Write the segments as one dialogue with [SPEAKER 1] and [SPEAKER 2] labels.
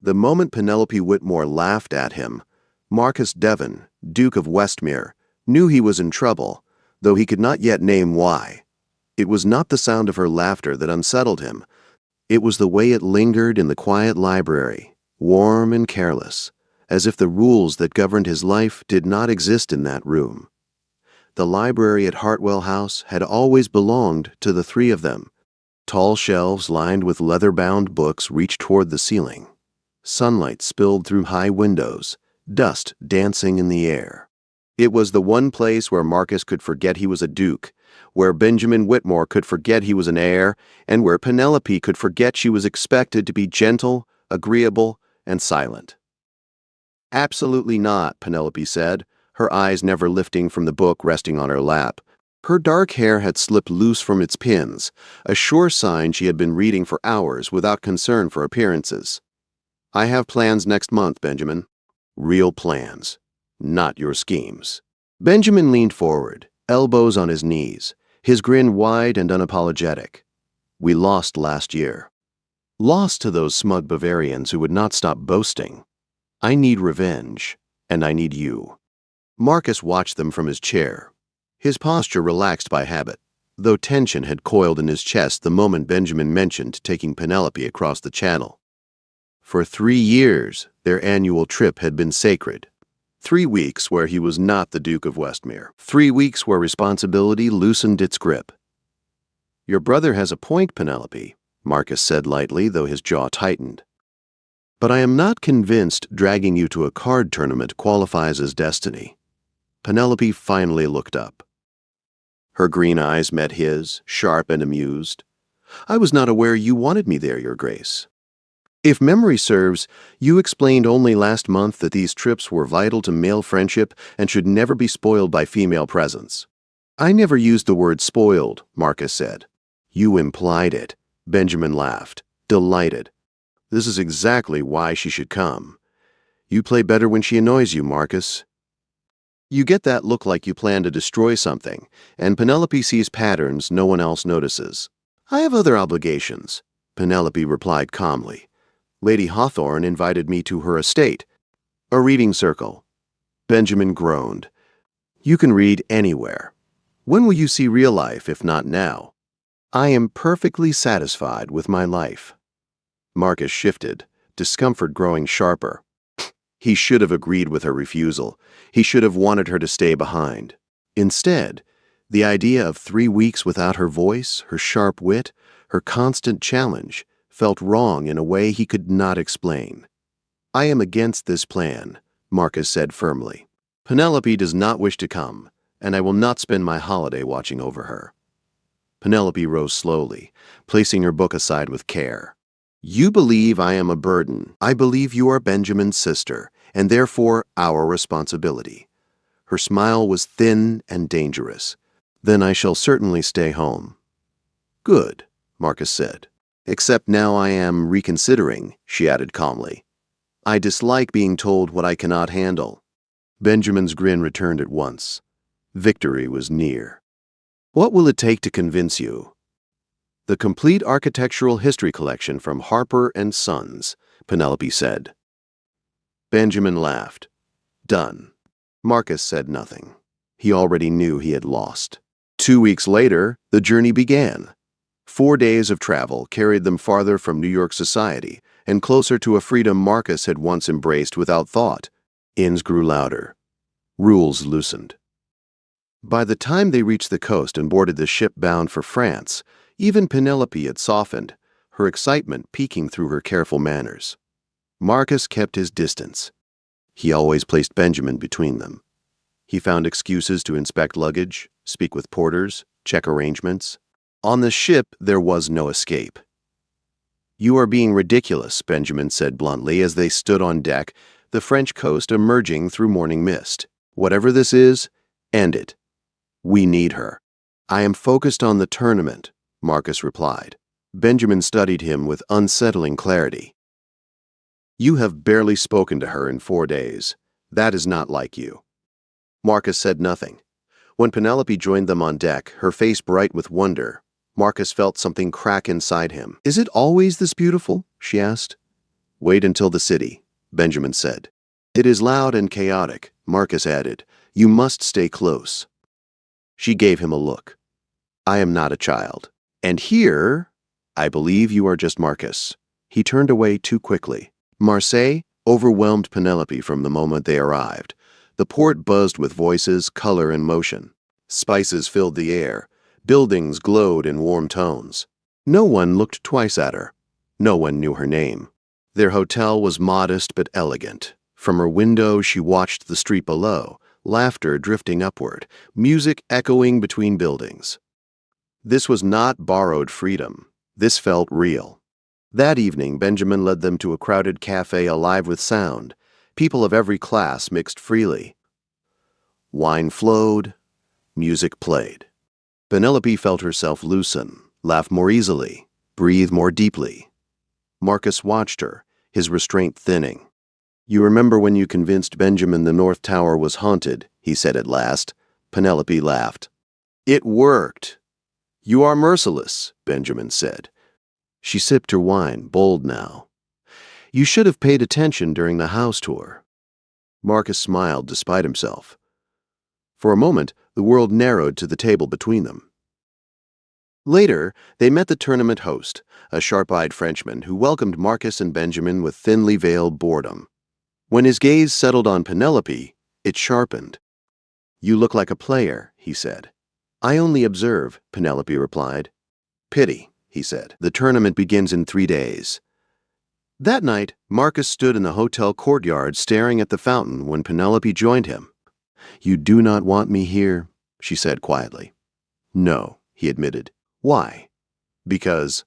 [SPEAKER 1] The moment Penelope Whitmore laughed at him, Marcus Devon, Duke of Westmere, knew he was in trouble, though he could not yet name why. It was not the sound of her laughter that unsettled him. It was the way it lingered in the quiet library, warm and careless, as if the rules that governed his life did not exist in that room. The library at Hartwell House had always belonged to the three of them. Tall shelves lined with leather-bound books reached toward the ceiling. Sunlight spilled through high windows, dust dancing in the air. It was the one place where Marcus could forget he was a duke, where Benjamin Whitmore could forget he was an heir, and where Penelope could forget she was expected to be gentle, agreeable, and silent. "Absolutely not," Penelope said, her eyes never lifting from the book resting on her lap. Her dark hair had slipped loose from its pins, a sure sign she had been reading for hours without concern for appearances. "I have plans next month, Benjamin. Real plans, not your schemes." Benjamin leaned forward, elbows on his knees, his grin wide and unapologetic. "We lost last year. Lost to those smug Bavarians who would not stop boasting. I need revenge, and I need you." Marcus watched them from his chair. His posture relaxed by habit, though tension had coiled in his chest the moment Benjamin mentioned taking Penelope across the channel. For 3 years, their annual trip had been sacred. 3 weeks where he was not the Duke of Westmere. 3 weeks where responsibility loosened its grip. "Your brother has a point, Penelope," Marcus said lightly, though his jaw tightened. "But I am not convinced dragging you to a card tournament qualifies as destiny." Penelope finally looked up. Her green eyes met his, sharp and amused. "I was not aware you wanted me there, Your Grace. If memory serves, you explained only last month that these trips were vital to male friendship and should never be spoiled by female presence." "I never used the word spoiled," Marcus said. "You implied it," Benjamin laughed, delighted. "This is exactly why she should come. You play better when she annoys you, Marcus. You get that look like you plan to destroy something, and Penelope sees patterns no one else notices." "I have other obligations," Penelope replied calmly. "Lady Hawthorne invited me to her estate." "A reading circle." Benjamin groaned. "You can read anywhere. When will you see real life, if not now?" "I am perfectly satisfied with my life." Marcus shifted, discomfort growing sharper. He should have agreed with her refusal. He should have wanted her to stay behind. Instead, the idea of 3 weeks without her voice, her sharp wit, her constant challenge, felt wrong in a way he could not explain. "I am against this plan," Marcus said firmly. "Penelope does not wish to come, and I will not spend my holiday watching over her." Penelope rose slowly, placing her book aside with care. "You believe I am a burden. I believe you are Benjamin's sister, and therefore our responsibility." Her smile was thin and dangerous. "Then I shall certainly stay home." "Good," Marcus said. "Except now I am reconsidering," she added calmly. "I dislike being told what I cannot handle." Benjamin's grin returned at once. Victory was near. "What will it take to convince you?" "The complete architectural history collection from Harper and Sons," Penelope said. Benjamin laughed. "Done." Marcus said nothing. He already knew he had lost. 2 weeks later, the journey began. 4 days of travel carried them farther from New York society and closer to a freedom Marcus had once embraced without thought. Inns grew louder. Rules loosened. By the time they reached the coast and boarded the ship bound for France, even Penelope had softened, her excitement peeking through her careful manners. Marcus kept his distance. He always placed Benjamin between them. He found excuses to inspect luggage, speak with porters, check arrangements. On the ship, there was no escape. "You are being ridiculous," Benjamin said bluntly as they stood on deck, the French coast emerging through morning mist. "Whatever this is, end it. We need her." "I am focused on the tournament," Marcus replied. Benjamin studied him with unsettling clarity. "You have barely spoken to her in 4 days. That is not like you." Marcus said nothing. When Penelope joined them on deck, her face bright with wonder, Marcus felt something crack inside him. "Is it always this beautiful?" she asked. Wait until the city, Benjamin said. It is loud and chaotic, Marcus added. You must stay close. She gave him a look. I am not a child. And here, I believe you are just Marcus. He turned away too quickly. Marseille overwhelmed Penelope from the moment they arrived. The port buzzed with voices, color, and motion. Spices filled the air. Buildings glowed in warm tones. No one looked twice at her. No one knew her name. Their hotel was modest but elegant. From her window she watched the street below, laughter drifting upward, music echoing between buildings. This was not borrowed freedom. This felt real. That evening, Benjamin led them to a crowded cafe alive with sound. People of every class mixed freely. Wine flowed. Music played. Penelope felt herself loosen, laugh more easily, breathe more deeply. Marcus watched her, his restraint thinning. You remember when you convinced Benjamin the North Tower was haunted, he said at last. Penelope laughed. It worked. You are merciless, Benjamin said. She sipped her wine, bold now. You should have paid attention during the house tour. Marcus smiled despite himself. For a moment, the world narrowed to the table between them. Later, they met the tournament host, a sharp-eyed Frenchman who welcomed Marcus and Benjamin with thinly veiled boredom. When his gaze settled on Penelope, it sharpened. You look like a player, he said. I only observe, Penelope replied. Pity, he said. The tournament begins in 3 days. That night, Marcus stood in the hotel courtyard staring at the fountain when Penelope joined him. You do not want me here, she said quietly. No, he admitted. Why? Because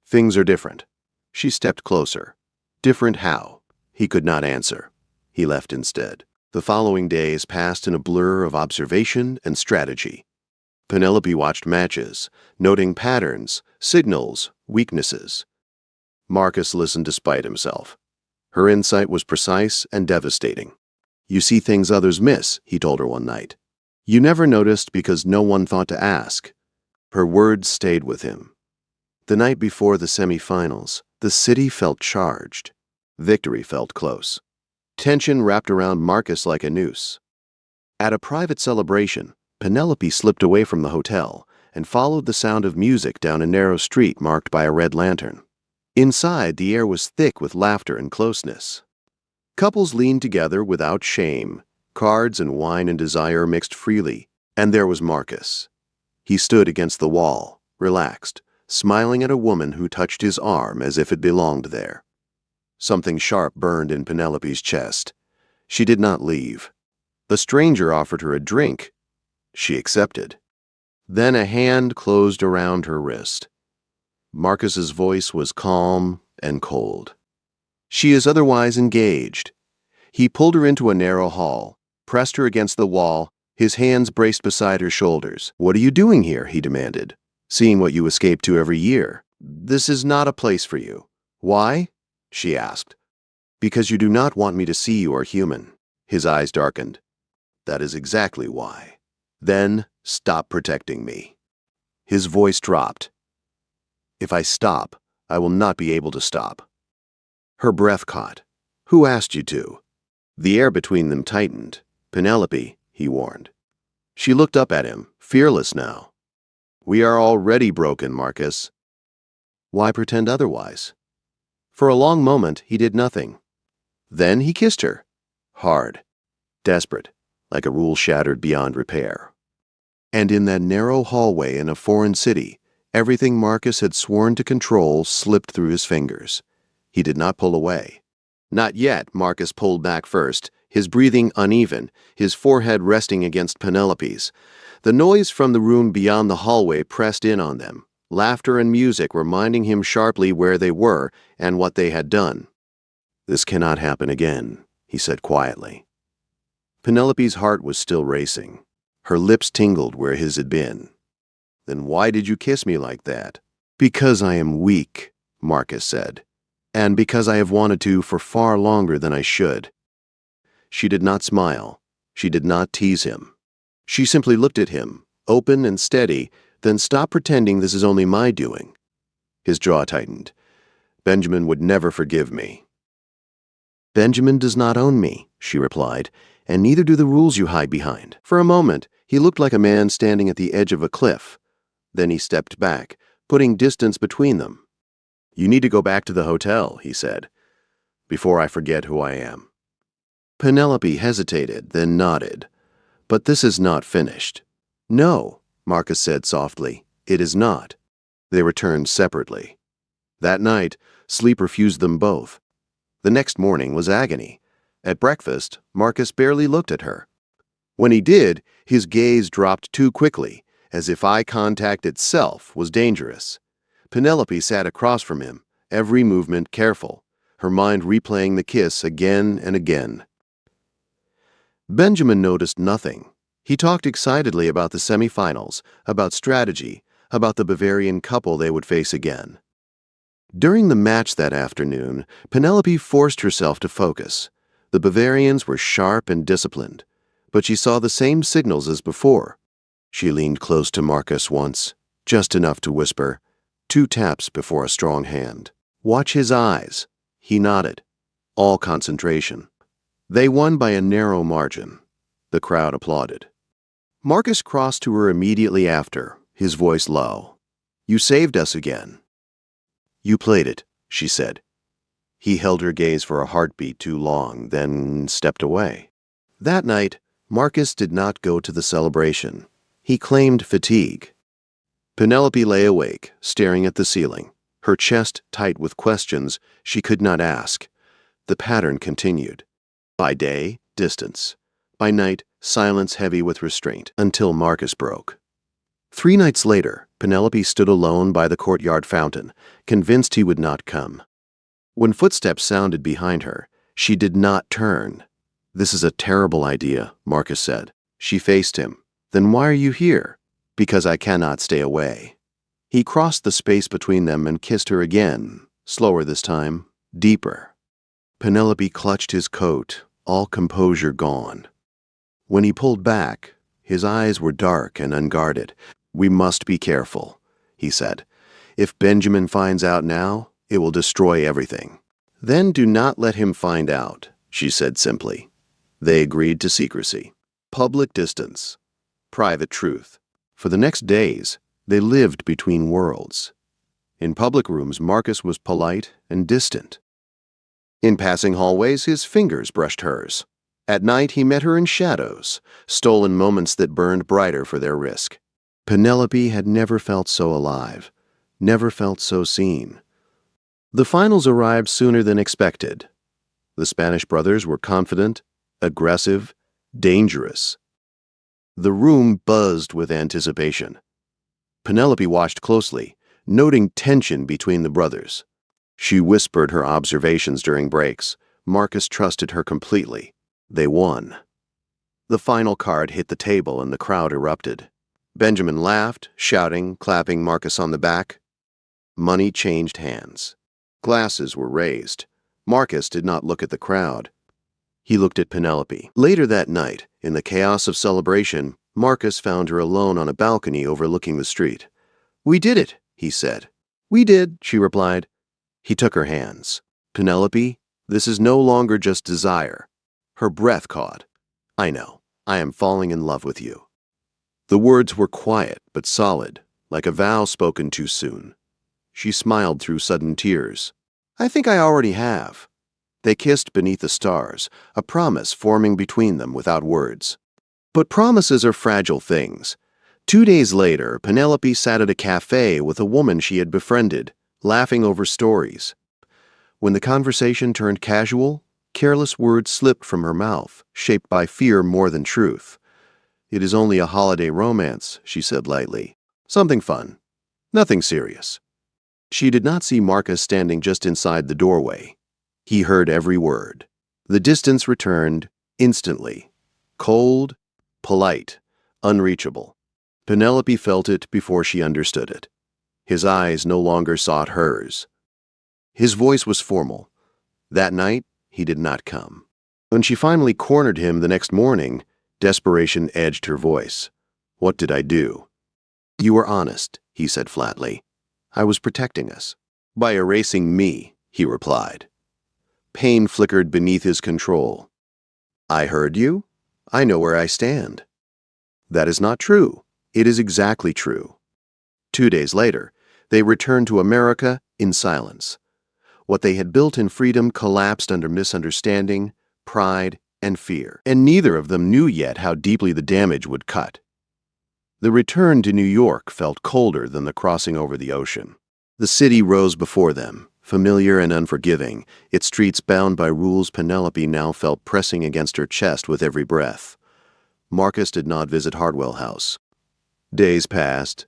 [SPEAKER 1] things are different. She stepped closer. Different how? He could not answer. He left instead. The following days passed in a blur of observation and strategy. Penelope watched matches, noting patterns, signals, weaknesses. Marcus listened despite himself. Her insight was precise and devastating. You see things others miss, he told her one night. You never noticed because no one thought to ask. Her words stayed with him. The night before the semifinals, the city felt charged. Victory felt close. Tension wrapped around Marcus like a noose. At a private celebration, Penelope slipped away from the hotel and followed the sound of music down a narrow street marked by a red lantern. Inside, the air was thick with laughter and closeness. Couples leaned together without shame. Cards and wine and desire mixed freely, and there was Marcus. He stood against the wall, relaxed, smiling at a woman who touched his arm as if it belonged there. Something sharp burned in Penelope's chest. She did not leave. The stranger offered her a drink. She accepted. Then a hand closed around her wrist. Marcus's voice was calm and cold. She is otherwise engaged. He pulled her into a narrow hall, pressed her against the wall, his hands braced beside her shoulders. What are you doing here? He demanded. Seeing what you escape to every year. This is not a place for you. Why? She asked. Because you do not want me to see you are human. His eyes darkened. That is exactly why. Then stop protecting me. His voice dropped. If I stop, I will not be able to stop. Her breath caught. Who asked you to? The air between them tightened. Penelope, he warned. She looked up at him, fearless now. We are already broken, Marcus. Why pretend otherwise? For a long moment, he did nothing. Then he kissed her. Hard. Desperate, like a rule shattered beyond repair. And in that narrow hallway in a foreign city, everything Marcus had sworn to control slipped through his fingers. He did not pull away. Not yet, Marcus pulled back first, his breathing uneven, his forehead resting against Penelope's. The noise from the room beyond the hallway pressed in on them, laughter and music reminding him sharply where they were and what they had done. This cannot happen again, he said quietly. Penelope's heart was still racing. Her lips tingled where his had been. Then why did you kiss me like that? Because I am weak, Marcus said. And because I have wanted to for far longer than I should. She did not smile. She did not tease him. She simply looked at him, open and steady, then stopped pretending this is only my doing. His jaw tightened. Benjamin would never forgive me. "Benjamin does not own me," she replied, "and neither do the rules you hide behind." For a moment, he looked like a man standing at the edge of a cliff. Then he stepped back, putting distance between them. "You need to go back to the hotel," he said, "before I forget who I am." Penelope hesitated, then nodded. "But this is not finished." "No," Marcus said softly, "it is not." They returned separately. That night, sleep refused them both. The next morning was agony. At breakfast, Marcus barely looked at her. When he did, his gaze dropped too quickly, as if eye contact itself was dangerous. Penelope sat across from him, every movement careful, her mind replaying the kiss again and again. Benjamin noticed nothing. He talked excitedly about the semifinals, about strategy, about the Bavarian couple they would face again. During the match that afternoon, Penelope forced herself to focus. The Bavarians were sharp and disciplined, but she saw the same signals as before. She leaned close to Marcus once, just enough to whisper, 2 taps before a strong hand. "Watch his eyes." He nodded. All concentration. They won by a narrow margin. The crowd applauded. Marcus crossed to her immediately after, his voice low. "You saved us again." "You played it," she said. He held her gaze for a heartbeat too long, then stepped away. That night, Marcus did not go to the celebration. He claimed fatigue. Penelope lay awake, staring at the ceiling, her chest tight with questions she could not ask. The pattern continued. By day, distance. By night, silence heavy with restraint, until Marcus broke. 3 nights later, Penelope stood alone by the courtyard fountain, convinced he would not come. When footsteps sounded behind her, she did not turn. "This is a terrible idea," Marcus said. She faced him. "Then why are you here?" "Because I cannot stay away." He crossed the space between them and kissed her again, slower this time, deeper. Penelope clutched his coat, all composure gone. When he pulled back, his eyes were dark and unguarded. "We must be careful," he said. "If Benjamin finds out now, it will destroy everything." "Then do not let him find out," she said simply. They agreed to secrecy. Public distance. Private truth. For the next days, they lived between worlds. In public rooms, Marcus was polite and distant. In passing hallways, his fingers brushed hers. At night, he met her in shadows, stolen moments that burned brighter for their risk. Penelope had never felt so alive, never felt so seen. The finals arrived sooner than expected. The Spanish brothers were confident, aggressive, dangerous. The room buzzed with anticipation. Penelope watched closely, noting tension between the brothers. She whispered her observations during breaks. Marcus trusted her completely. They won. The final card hit the table and the crowd erupted. Benjamin laughed, shouting, clapping Marcus on the back. Money changed hands. Glasses were raised. Marcus did not look at the crowd. He looked at Penelope. Later that night, in the chaos of celebration, Marcus found her alone on a balcony overlooking the street. "We did it," he said. "We did," she replied. He took her hands. "Penelope, this is no longer just desire." Her breath caught. "I know. I am falling in love with you." The words were quiet but solid, like a vow spoken too soon. She smiled through sudden tears. "I think I already have." They kissed beneath the stars, a promise forming between them without words. But promises are fragile things. 2 days later, Penelope sat at a cafe with a woman she had befriended, laughing over stories. When the conversation turned casual, careless words slipped from her mouth, shaped by fear more than truth. "It is only a holiday romance," she said lightly. "Something fun. Nothing serious." She did not see Marcus standing just inside the doorway. He heard every word. The distance returned instantly. Cold, polite, unreachable. Penelope felt it before she understood it. His eyes no longer sought hers. His voice was formal. That night, he did not come. When she finally cornered him the next morning, desperation edged her voice. "What did I do?" "You were honest," he said flatly. "I was protecting us." "By erasing me," he replied. Pain flickered beneath his control. I heard you. I know where I stand. That is not true. It is exactly true. 2 days later, they returned to America in silence. What they had built in freedom collapsed under misunderstanding, pride, and fear, and neither of them knew yet how deeply the damage would cut. The return to New York felt colder than the crossing over the ocean. The city rose before them, familiar and unforgiving, its streets bound by rules Penelope now felt pressing against her chest with every breath. Marcus did not visit Hartwell House. Days passed,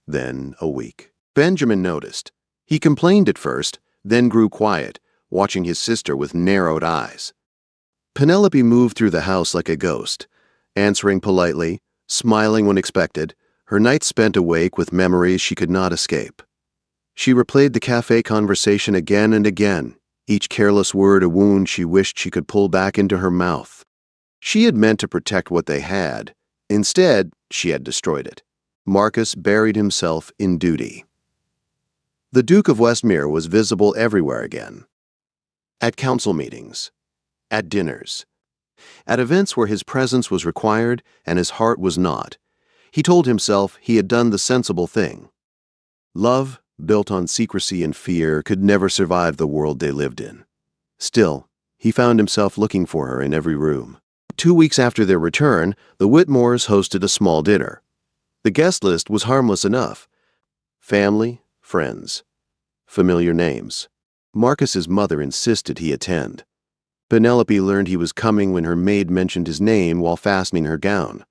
[SPEAKER 1] then a week. Benjamin noticed. He complained at first, then grew quiet, watching his sister with narrowed eyes. Penelope moved through the house like a ghost, answering politely, smiling when expected, her nights spent awake with memories she could not escape. She replayed the cafe conversation again and again, each careless word a wound she wished she could pull back into her mouth. She had meant to protect what they had. Instead, she had destroyed it. Marcus buried himself in duty. The Duke of Westmere was visible everywhere again. At council meetings, at dinners, at events where his presence was required and his heart was not. He told himself he had done the sensible thing. Love, built on secrecy and fear, could never survive the world they lived in. Still, he found himself looking for her in every room. 2 weeks after their return, the Whitmores hosted a small dinner. The guest list was harmless enough. Family, friends, familiar names. Marcus's mother insisted he attend. Penelope learned he was coming when her maid mentioned his name while fastening her gown.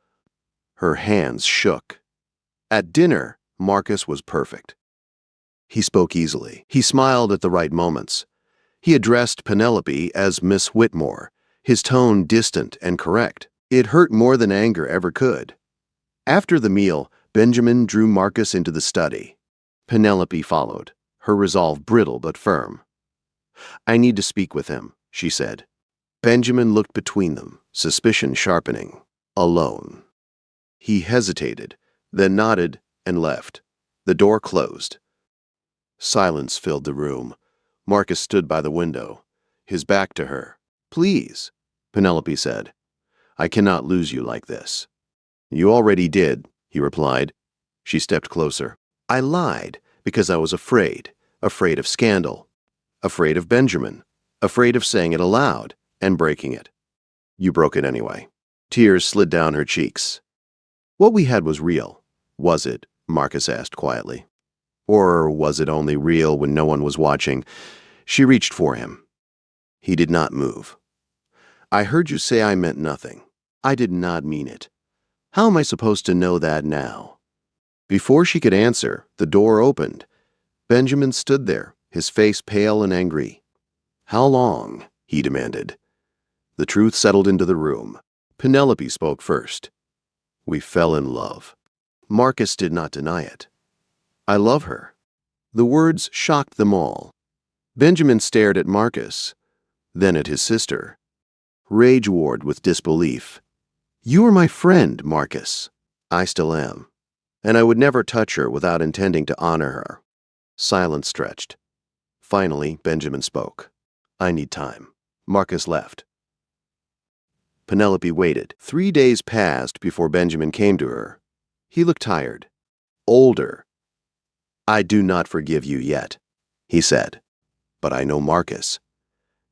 [SPEAKER 1] Her hands shook. At dinner, Marcus was perfect. He spoke easily. He smiled at the right moments. He addressed Penelope as Miss Whitmore, his tone distant and correct. It hurt more than anger ever could. After the meal, Benjamin drew Marcus into the study. Penelope followed, her resolve brittle but firm. I need to speak with him, she said. Benjamin looked between them, suspicion sharpening. Alone. He hesitated, then nodded and left. The door closed. Silence filled the room. Marcus stood by the window, his back to her. Please, Penelope said. I cannot lose you like this. You already did, he replied. She stepped closer. I lied because I was afraid of scandal, afraid of Benjamin, afraid of saying it aloud and breaking it. You broke it anyway. Tears slid down her cheeks. What we had was real. Was it? Marcus asked quietly. Or was it only real when no one was watching? She reached for him. He did not move. I heard you say I meant nothing. I did not mean it. How am I supposed to know that now? Before she could answer, the door opened. Benjamin stood there, his face pale and angry. How long? He demanded. The truth settled into the room. Penelope spoke first. We fell in love. Marcus did not deny it. I love her. The words shocked them all. Benjamin stared at Marcus, then at his sister. Rage warred with disbelief. You are my friend, Marcus. I still am. And I would never touch her without intending to honor her. Silence stretched. Finally, Benjamin spoke. I need time. Marcus left. Penelope waited. 3 days passed before Benjamin came to her. He looked tired, older. I do not forgive you yet, he said. But I know Marcus.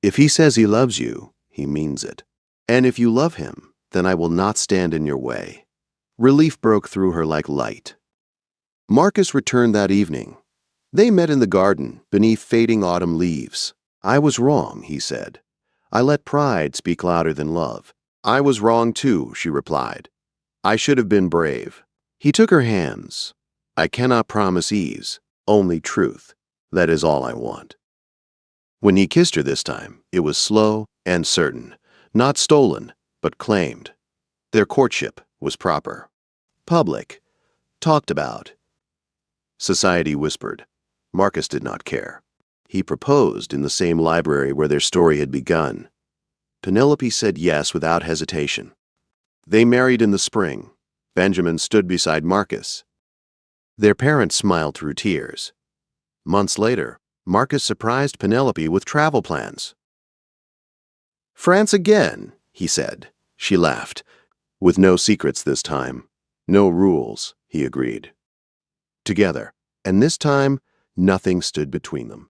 [SPEAKER 1] If he says he loves you, he means it. And if you love him, then I will not stand in your way. Relief broke through her like light. Marcus returned that evening. They met in the garden, beneath fading autumn leaves. I was wrong, he said. I let pride speak louder than love. I was wrong too, she replied. I should have been brave. He took her hands. I cannot promise ease, only truth. That is all I want. When he kissed her this time, it was slow and certain, not stolen, but claimed. Their courtship was proper. Public. Talked about. Society whispered. Marcus did not care. He proposed in the same library where their story had begun. Penelope said yes without hesitation. They married in the spring. Benjamin stood beside Marcus. Their parents smiled through tears. Months later, Marcus surprised Penelope with travel plans. France again, he said. She laughed. With no secrets this time. No rules, he agreed. Together, and this time, nothing stood between them.